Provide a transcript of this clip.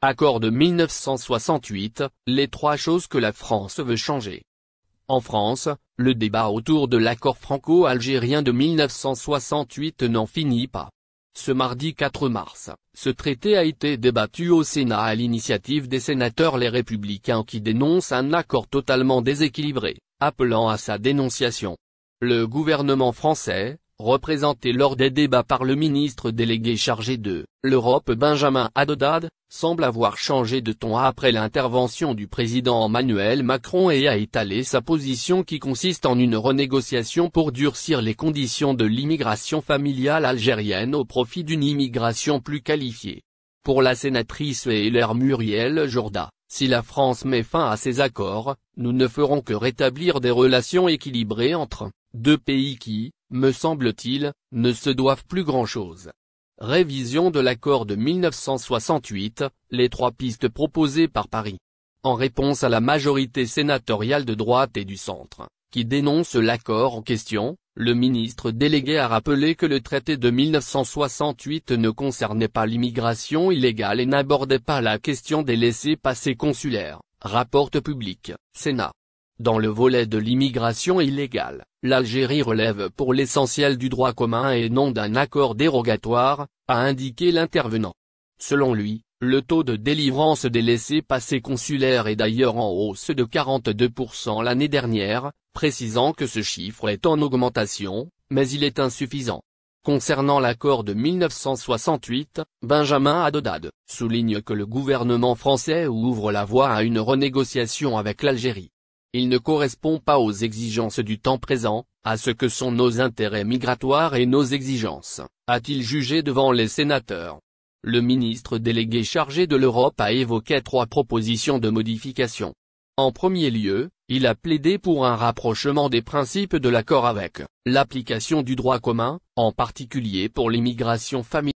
Accord de 1968, les 3 choses que la France veut changer. En France, le débat autour de l'accord franco-algérien de 1968 n'en finit pas. Ce mardi 4 mars, ce traité a été débattu au Sénat à l'initiative des sénateurs Les Républicains qui dénoncent un accord totalement déséquilibré, appelant à sa dénonciation. Le gouvernement français, représenté lors des débats par le ministre délégué chargé de l'Europe Benjamin Haddad, semble avoir changé de ton après l'intervention du président Emmanuel Macron et a étalé sa position qui consiste en une renégociation pour durcir les conditions de l'immigration familiale algérienne au profit d'une immigration plus qualifiée. Pour la sénatrice et LR Muriel Jourda, si la France met fin à ces accords, nous ne ferons que rétablir des relations équilibrées entre 2 pays qui, me semble-t-il, ne se doivent plus grand-chose. Révision de l'accord de 1968, les 3 pistes proposées par Paris. En réponse à la majorité sénatoriale de droite et du centre, qui dénonce l'accord en question, le ministre délégué a rappelé que le traité de 1968 ne concernait pas l'immigration illégale et n'abordait pas la question des laissez-passer consulaires, rapporte Public, Sénat. Dans le volet de l'immigration illégale, l'Algérie relève pour l'essentiel du droit commun et non d'un accord dérogatoire, a indiqué l'intervenant. Selon lui, le taux de délivrance des laissez-passer consulaires est d'ailleurs en hausse de 42% l'année dernière, précisant que ce chiffre est en augmentation, mais il est insuffisant. Concernant l'accord de 1968, Benjamin Haddad souligne que le gouvernement français ouvre la voie à une renégociation avec l'Algérie. Il ne correspond pas aux exigences du temps présent, à ce que sont nos intérêts migratoires et nos exigences, a-t-il jugé devant les sénateurs. Le ministre délégué chargé de l'Europe a évoqué 3 propositions de modification. En premier lieu, il a plaidé pour un rapprochement des principes de l'accord avec l'application du droit commun, en particulier pour l'immigration familiale.